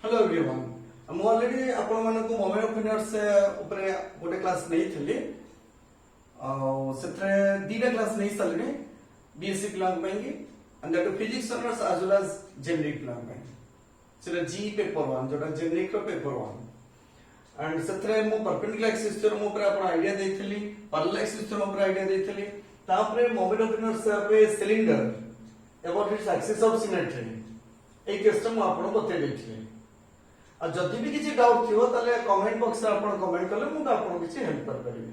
hello everyone मु already आपण मानकु moment of inners ऊपर गोटे क्लास नै थिली सेथरे दीटा क्लास नै सलने बीएससी प्लान पाएंगे and that physics honours as well as generic plan पाएंगे सेटा जी पेपर 1 जोटा जेनेरिक रो पेपर 1 एंड सेथरे मु परपेंडिकुलर एक्सिस थ्योरम ऊपर आपण आईडिया देथिली पैरेलल एक्सिस थ्योरम ऊपर आईडिया देथिली तापरे मोमेंट ऑफ इनर्स पे cylinder about its axis of symmetry ए क्वेश्चन मु आपण बते देथिली आ जदि भी किसी डाउट थियो ताले कमेंट बॉक्स रे आपण कमेंट करले मु आपन किसी हेल्प कर परिबे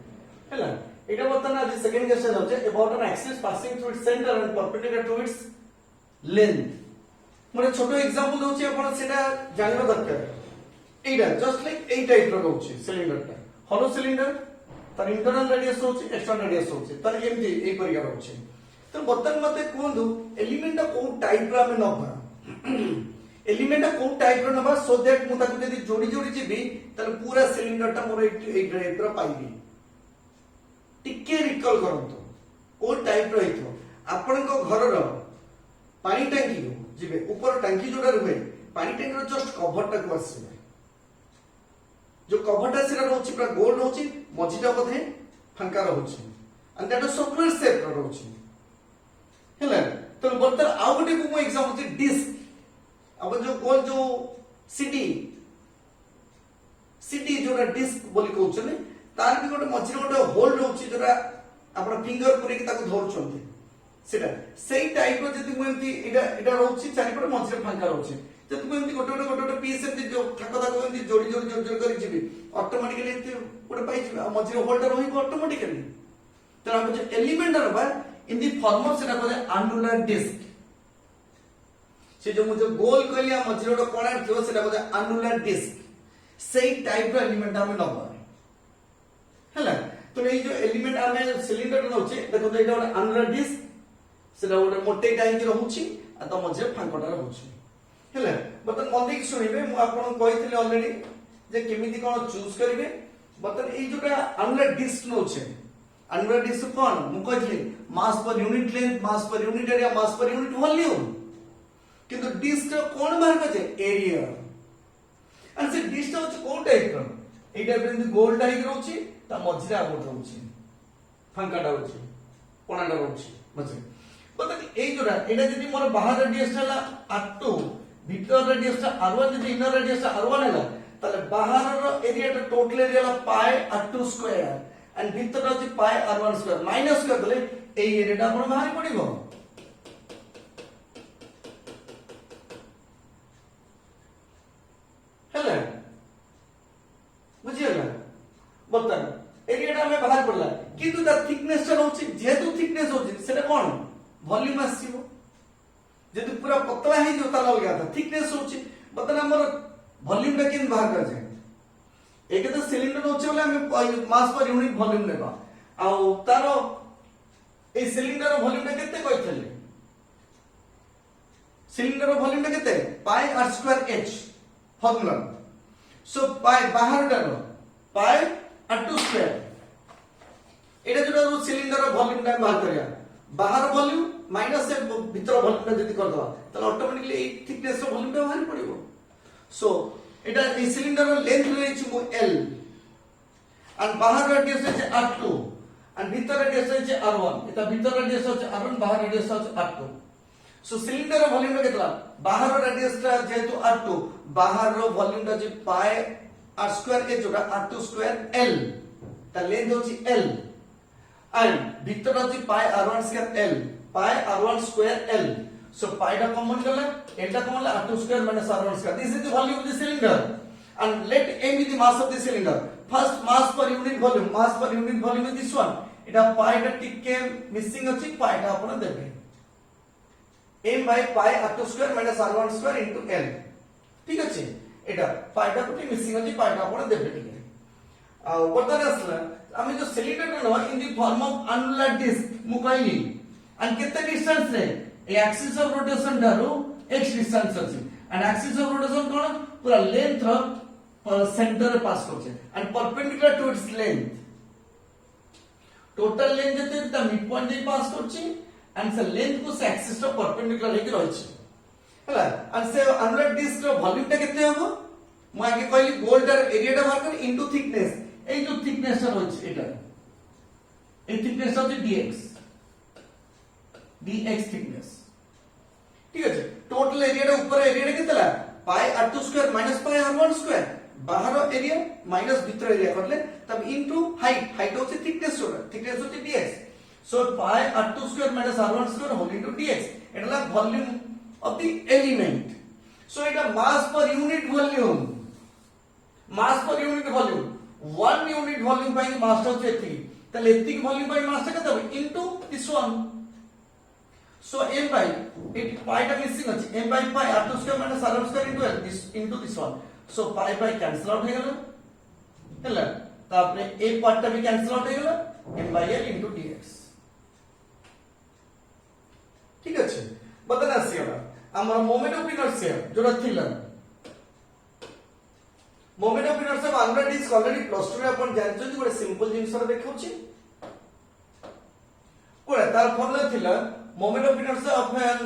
हैला एटा बतन आज सेकंड क्वेश्चन होचे about an axis passing through its centre and perpendicular to its length मोरे छोटो एग्जांपल दोची आपण सेटा जानबा दरकार एटा जस्ट लाइक ए टाइप रो होची सिलिंडर ता होलो सिलिंडर तार इंटरनल रेडियस होची एक्सटर्नल रेडियस होची तार एमती ए परिका होची तो बतन मते कोंदु एलिमेंट को टाइप रो हम नबा एलिमेंट को टाइप रो नबा सो दैट मु ताकु जदी जोडी जोडी जिबी ताले पूरा सिलिंडर ता मोर ए टाइप रो पाइबी टिके रिकॉल करंतो को टाइप रो हेतो आपन को घर रो पानी टंकी को जिबे ऊपर टंकी जोडा रुहे पानी टंकी रो जस्ट कवर टा को आसीबे जो कवर टा सिरा रहउची पूरा गोल रहउची मझिटा बधे फंका रहउची and that is circular shape रहउची हैला तो बर्तर आउ गोटे को एग्जांपल होची डिस्क अब जो गोल जो सिटी जोरा डिस्क बोली कहउछने तार भी गोटे मझिर गोटे होल रहउची जोरा आपण फिंगर पुरे की ताको धरछन्ते सेटा सेही टाइप रो जति मुएंती एटा रहउची चारि पर मझिर फांका रहउची जति मुएंती गोटे पीस एते जो थाको थाको एंती जोड़ी करी जिबी ऑटोमेटिकली एते गोटे पाइ जिबी मझिर होल टा रही ऑटोमेटिकली तो हम जो एलिमेंट रहबा इन द फॉर्म ऑफ सेटा कहले एनुलर डिस्क से जो मुझे गोल कहलिया मझिर गोटे कोणा थियो सेटा कहले एनुलर डिस्क सेही टाइप रो एलिमेंट हम नबा हैला तो ए जो एलिमेंट हम सिलिंडर नउचे देखो तो एटा गोटे एनुलर डिस्क सेटा गोटे मोटे टाइप रहउची आ तो मझिर फांकोटा रहउची हैला बतन मंदिक सुनिबे मु आपन कहिथिले ऑलरेडी जे केमिति कोन चूज करिवे बतन ए जोटा एनुलर डिस्क नउचे एनुलर डिस्क कोन मु कहिथिले मास per unit length mass per unit area मास पर यूनिट वॉल्यूम किंतु डिस्क कोन बाहर कजे एरिया एंड से डिस्क होच कोन टाइप रो ए टाइप रे गोल टाइप रहउची ता मझिरा आउट रहउची फांकाटा होची कोणाटा रहउची मझे बतन ए जोटा एटा जदी मोर बाहर रेडियस हला r2 भीतर रेडियस r1 जदी इनर रेडियस r1 हला ताले बाहर रो एरिया टा टोटल एरिया ला पाई r2 स्क्वायर एंड भीतर रो पाई r1 स्क्वायर माइनस कर देले ए एरिया टा आपण बाहर पड़िबो हेला बुझियला बतन एरिया टा में बाहर पड़ला किंतु द थिकनेस टा होची जेतु थिकनेस होची सेटा कोन वॉल्यूम आसीबो जेतु पूरा पतला हे जो ताला लगा था थिकनेस होची बतन हमर वॉल्यूम टा किन बाहर कर जाय एक तो सिलिंडर होचे वाला हम मास पर यूनिट वॉल्यूम लेबा आ तारो ए सिलिंडर वॉल्यूम टा केते कहथले सिलिंडर वॉल्यूम टा केते pi r square h formula so pi बाहर डालो पाई r2 स्क्वायर एटा जो सिलिंडर वॉल्यूम टा बाहर करिया बाहर वॉल्यूम माइनस से भीतर वॉल्यूम टा जदी कर दवा त ऑटोमेटिकली ए थिकनेस रो वॉल्यूम टा बाहर पड़िबो सो एटा ए सिलिंडर रो लेंथ रहै छु l एंड बाहर रेडियस है r2 एंड भीतर रेडियस है r1 एटा भीतर रेडियस है r1 बाहर रेडियस है r2 सो सिलिंडर रो वॉल्यूम टा केतला बाहर रेडियस टा जेतु r2 बाहर रो वॉल्यूम टा जे पाई r स्क्वायर के जोटा r2 स्क्वायर l ता लेंथ होची l एंड भीतर होची पाई r1 स्क्वायर l पाई r1 स्क्वायर l सो पाई टा कॉमन करला l टा common r2 square minus r1 square this is the volume of the cylinder and let m be the mass of the cylinder first mass per unit volume is this one एटा पाई टा टिके missing अछि पाई टा आपण देबे m by pi r2 square minus r1 square into l ठीक अछि एटा पाई टा कोटी मिसिंग अछि पाई टा आपण देबे ठीक आ बर्तन असला हम जो सिलिंडर न in the form of annular disc मु कहली एंड केते डिस्टेंस रे ए एक्सिस ऑफ रोटेशन दारो x डिस्टेंस अछि एंड एक्सिस ऑफ रोटेशन कोन पूरा लेंथ रो सेंटर रे पास करछे and perpendicular to its length total length जते त मिड पॉइंट दे पास करछी एंड से लेंथ को से एक्सिस रो परपेंडिकुलर लेके रहछि हला एंड से अनुलर डिस्क रो वॉल्यूम टा केते हबो मु आगे कहली गोलटार एरिया टा बाहर कर इनटू थिकनेस ए जो थिकनेस टा होछ एटा ए थिकनेस टा होछ dx थिकनेस ठीक है टोटल एरिया टा ऊपर एरिया टा केतेला pi r2 square minus pi r1 square बाहर एरिया माइनस भीतर एरिया करले तब इनटू हाइट होछ थिकनेस होछ dx so pi r2 square minus r1 square whole into dx এটা হলো volume of the element so এটা mass per unit volume 1 unit volume পাই মাসটা হচ্ছে এতিকি তাহলে এতিকি ভলিউম পাই মাসটা কত হবে into this one so m by এই পাইটা মিসিং আছে m by pi r2 square minus r1 square into this one so pi by cancel out হয়ে গেল ହେଲା তারপরে এই পার্টটা भी ক্যান্সেল আউট হয়ে গেল m by l into dx ঠিক আছে বদনা আসিবা আমার মোমেন্ট অফ ইনারশিয়া যেটা ছিল মোমেন্ট অফ ইনারশিয়া আমরা ডিস অলরেডি প্লাস 2 রে আপন জানছন্তি ଗୋଟେ সিম্পল জিনিসটা দেখাউছি কোরা তার ফর্মুলা ছিল moment of inertia of an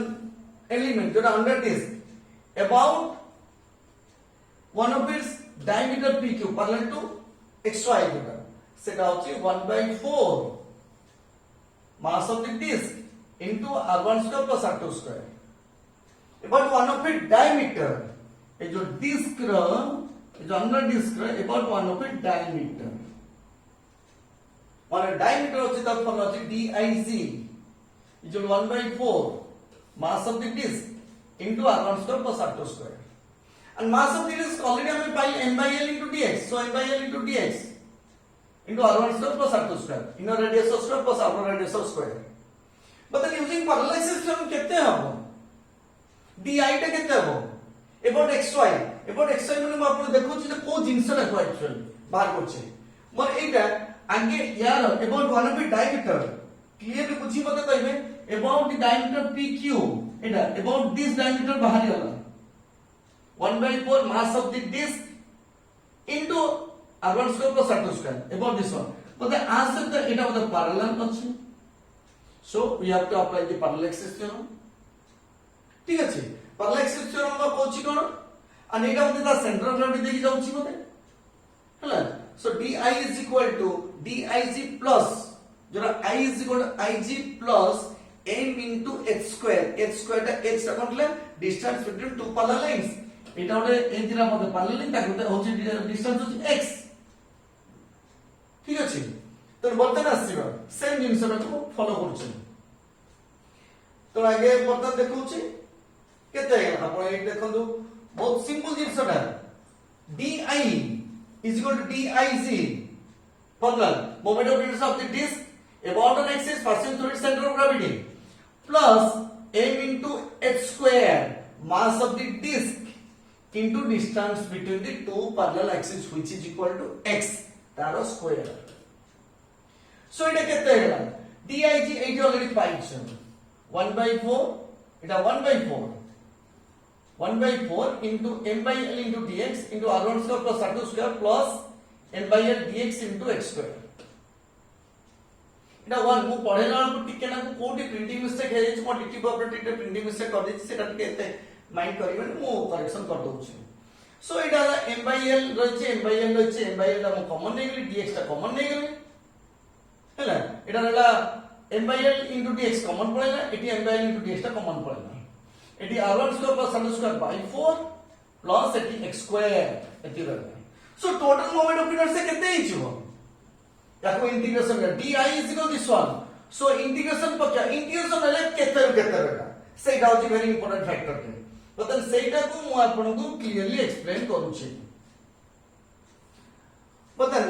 element যেটা under disc about one of its diameter pq parallel to xy যেটা সেটা হচ্ছে 1/4 mass of the disk into r1 square plus r2 square about one of its diameter ये जो disc रो जो अंदर disk रो about one of its diameter और diameter होची तब फॉर्मूला होची dig ये जो 1/4 mass of the disk into r1 square plus r2 square and mass of the disk already हमें पाई m by l into dx so m by l into dx into r1 square plus r2 square inner radius of square plus outer radius of square but then using parallel system केते हबो di टा केते हबो about xy माने मैं आपन देखौ छी को जिंसटा को एक्चुअली बाहर करछे मोर एटा आगे यार about one of the diameter clearly बुझी मते कहबे about the diameter pq Etah about this diameter बाहर होला 1/4 mass of the disk into r1 square plus r2 square about this one but the answer to eta with the parallel আছে so we have to apply the parallel axis theorem ঠিক আছে parallel axis theorem আমরা কোচি কোন আর এটা মধ্যে the centre of gravity দেখি যাଉଛି মতে হলা so di is equal to dig plus যেটা I is equal to ig plus m into h square টা h টা কোনলে distance between two parallel lines এটা ওটা এই দিনের মধ্যে parallel line তাকে হচ্ছে distance হচ্ছে x ঠিক আছে তো বর্তমান আসছিবা সেম জিনিসটাকে ফলো করছেন তো আগে বর্তমান দেখুছি কেতে আপন এই দেখন্তু বহুত সিম্পল জিনিসটা di is equal to dig formula moment of inertia of the disk about an axis passing through its center of gravity plus m into h square mass of the disk into distance between the two parallel axes which is equal to x তার square so এটা কেতে হলো dig এইটা already পাইছো 1/4 এটা 1/4 into m by l into dx into r1 square plus r2 square plus m by l dx into x square এটা 1 মু পড়েলা বেলକୁ টিকে না কোটি প্রিন্টিং মিস্টেক हे जाय को टिटी प्रॉपर्टी प्रिंटिंग मिस्टेक कर दी सेटा टिके एते माइंड करिबे मु करेक्शन कर दउछि सो एटा m by l रहिছে m by l रहिছে m by l ता मु कॉमन नै गेली dx ता कॉमन नै गेली हैला एटा रहला m by l into dx common पड़ेला एटी m by l into dx ता कॉमन पड़ेला एटी r1 square plus r2 square by 4 plus एटी x स्क्वायर एटी रहला so total moment of inertia केते हिचबो याको इंटीग्रेशन कर di is equal to this one so integration पक्का इंटीग्रेशन हले केते रहला सेटा होची वेरी इंपोर्टेंट फैक्टर के बतन सेटा को मु आपन को क्लियरली एक्सप्लेन करू छी बतन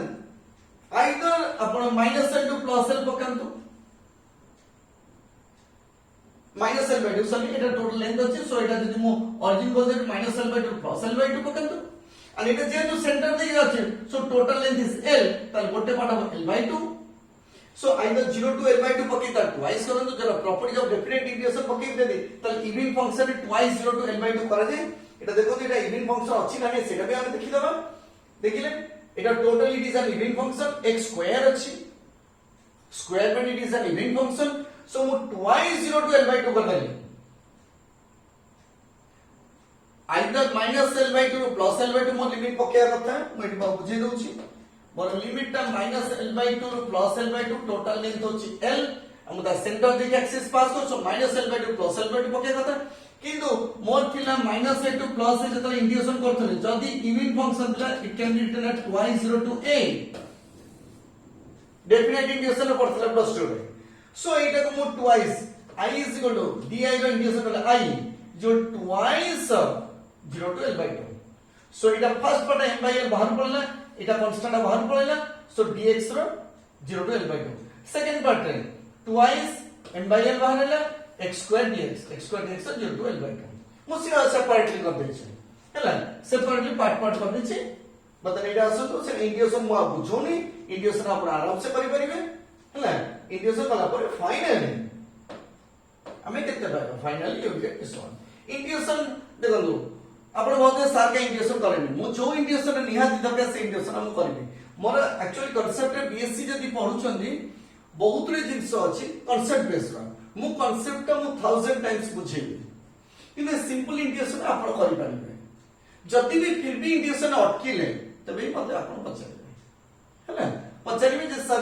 आइदर अपन minus l to plus l पकांतु माइनस l by 2 सॉरी एटा टोटल लेंथ अछि सो एटा जदि मु ओरिजिन बोल minus l by 2 plus l by 2 पकांतु and it is जो center दे जाचे so total length is l ताल गोटे part of l by 2 so either 0 to l by 2 पके ता twice करन तो जरा प्रॉपर्टीज ऑफ डेफिनेट इंटीग्रेशन पके दे दे ताल even function twice 0 to l by 2 करा जाय एटा देखो एटा इवन फंक्शन अछि ना सेटा भी हम देखि दबा देखिले एटा total it is an even function x square अछि स्क्वायर में it is an even function so मु twice 0 to l by 2 कर देली आइदर -L/2 ରୁ +L/2 मो लिमिट पकेया कथा मैं एटी बुझे दउची मोर लिमिट टा -L/2 ରୁ +L/2 टोटल लेंथ होची L हम दा सेंटर देखि एक्सिस पास कर सो -L/2 +L/2 पकेया कथा किंतु मोर थिला -A टू प्लस ए जतले इंटीग्रेशन करथले जदी इवन फंक्शन थिला it can be written at y 0 to a definite integration करथले प्लस 2 रे सो एटा को मो twice I is equal to di रो इंटीग्रेशन करले I जो ट्वाइस 0 to L/2 सो एटा first part m by l बाहर पड़ला एटा कांस्टेंट बाहर पड़ला सो dx रो 0 to L/2 सेकंड पार्ट रे ट्वाइस m by l बाहर हला x square dx 0 to L/2 Musi separately कर दे छै हला सेपरेटली पार्ट कर दे छै बतन एटा असो तो से इंटीग्रेशन मो बुझोनी इंटीग्रेशन आपण आराम से करि परिबे हला इंटीग्रेशन कला पर फाइनली हमें केते पाबो finally you get this one integration देखो आपण बहुत सार का इंटीग्रेशन करेनी मु जो इंटीग्रेशन निहाती दरकार से इंटीग्रेशन हम करबी मोर एक्चुअली कांसेप्ट रे बीएससी जदी पढुचंदी बहुत रे जिंस अछि कांसेप्ट बेस्ड मु कांसेप्ट मु 1000 टाइम्स बुझेबी किने सिंपल इंटीग्रेशन आपण करि परिबे जदी भी फिर भी इंटीग्रेशन अटकिले तबे मते आपण पचारिबे हैला पचारिबे जे sir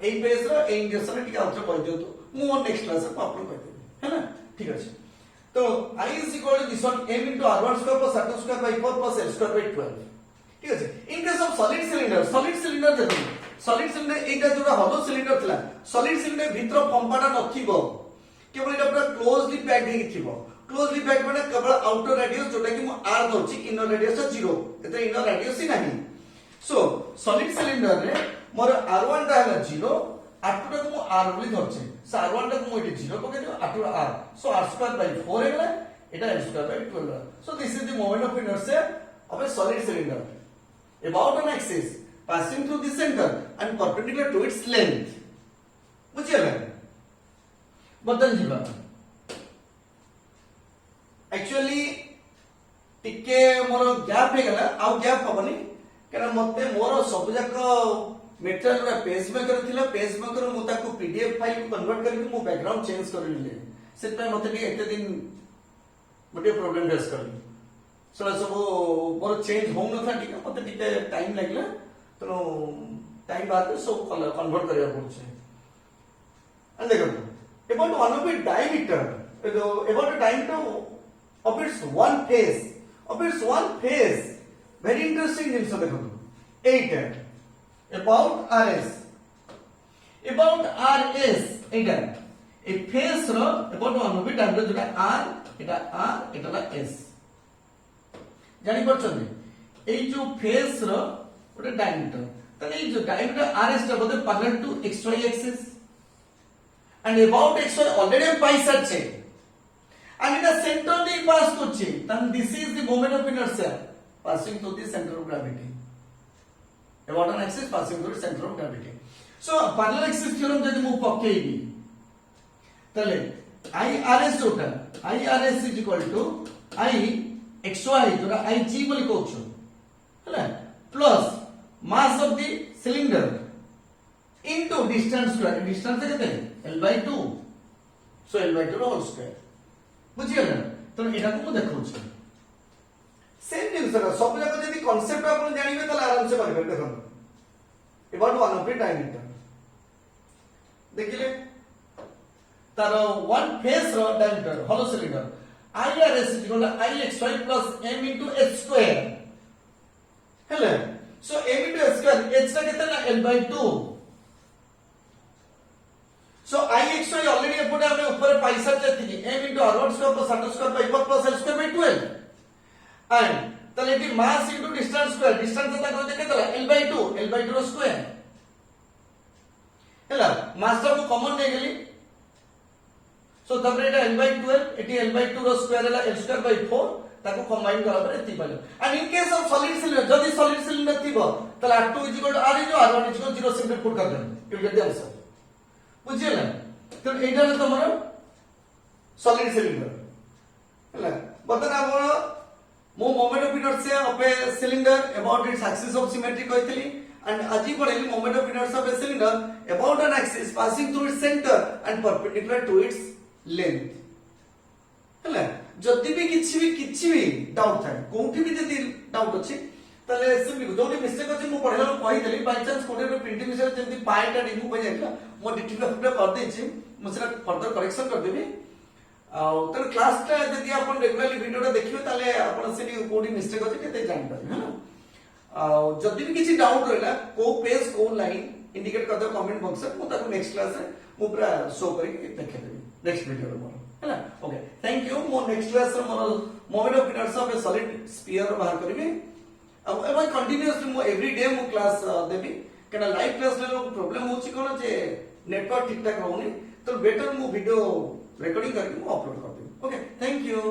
AE page row a integration टिका आउट कर दियो तो मु नेक्स्ट क्लास में आपण कहि देबे हैला ठीक अछि तो I is equal to this one m into r1 square plus r2 square by 4 plus l square by 12 ठीक अछि इन केस ऑफ सॉलिड सिलिंडर देखो सॉलिड सिलिंडर एटा जोरा हॉलो सिलिंडर थिला सॉलिड सिलिंडर भीतर पंपाटा नथिबो केवल एटा पूरा क्लोजली पैक्ड हे थिबो क्लोजली पैक्ड माने केवल आउटर रेडियस जोटा कि म r दउची इनर रेडियस 0 एते इनर रेडियस ही नाही सो सॉलिड सिलिंडर रे मोर r1 टा हला 0 r2 टा को r बोली धरछे सो r1 टा को म एटी 0 पके दियो r2 r so r square by 4 Hella Etah l square by 12 so this is the moment of inertia of a solid cylinder about an axis passing through the center and perpendicular to its length बुझियला बदल जिबा actually टिके मोर gap हे गला आ gap होबनी कारण मते मोर सब जाक material रा page maker थिला पेज मेकर मु ताको पीडीएफ फाइल को कन्वर्ट करके मु बैकग्राउंड चेंज करलिले से पे मते के एते दिन बडे प्रॉब्लम फेस करली सो सब मोर चेंज हो न था ठीक मते टिके टाइम लागला तो टाइम बाद सब कन्वर्ट करिया पड़छे and देखो about one of its diameter about the diameter of its one phase very interesting जिंस देखो 8 about एटा ए फेस रो about one of its diameter जोटा r एटा ला s जानि परछन ए जो फेस रो ओटा डायमीटर तने ए जो डायमीटर rs टा बोले parallel to xy axis and about xy already am pi sarche and in the center they pass करछे then this is the moment of inertia passing through the center of gravity about an axis passing through the center of gravity so parallel axis theorem जदि मु पकेइबी तले irs जोटा irs is equal to I xy जोरा ig बोली कहउछु हला plus mass of the cylinder into distance square distance केते l/2 so l/2 रो whole square बुझियला तो एटा को मु देखौछु सेम जिंस रा सब जगह जदी कांसेप्ट आपण जानिबे त आराम से करबे देखो about one of the diameter देखिले तार one face row diameter hollow cylinder irs is equal to ixy plus m into h square हेले so m into h square h रा केते ना l/2 so ixy already एपटे हमने ऊपर पैसा लेती थी m into r1 square plus r2 square by 4 plus l square by 12 and तले it mass into distance square distance ता को देखे तला l/2 रो स्क्वायर हैला मास टा को कॉमन ले गेली सो तबरे एटा l/12 एटी l/2 रो स्क्वायर हैला l square by 4 ताको कंबाइन करा पर एती पालो and in case of solid cylinder जदी सॉलिड सिलिंडर थिबो तला r2 r is r1 0 simple put कर then you get the answer बुझियला तो एटा रे तमरो सॉलिड सिलिंडर हैला बतन आपण मो moment of inertia of a cylinder about its axis of symmetry कहतली एंड अजी पढेली moment of inertia of a cylinder about an axis passing through its centre and perpendicular to its length हैला जदि भी किछि भी डाउट थाए कोठी भी जदि डाउट अछि ताले सिंपली जोडी मिस्टेक अछि मु पढेला कहि देली बाय चांस कोठे रे प्रिंटिंग विषय जेंति पाइटा रिमूव हो जाइला मो डिटेल अपडेट कर देछि मु सेटा फर्दर करेक्शन कर देबी तर क्लास टा जदि आपण रेगुलरली वीडियो टा देखिबे ताले आपण सेठी कोडी मिस्टेक अछि केते जानि पाबे है जदि भी किछि डाउट रहला को पेज को लाइन इंडिकेट कर दो कमेंट बॉक्स में मु ताको नेक्स्ट क्लास रे मु पूरा शो करी देखा देबी नेक्स्ट वीडियो रे मोर हैला ओके थैंक यू मो नेक्स्ट क्लास रे मोर moment of inertia of a solid sphere बाहर करबी अब एवं कंटीन्यूअसली मु एवरी डे मु क्लास देबी केना लाइव क्लास ले प्रॉब्लम होची कोन जे नेटवर्क ठीक ठाक रहउनी तो बेटर मु वीडियो रिकॉर्डिंग करके मु अपलोड कर देबी ओके थैंक यू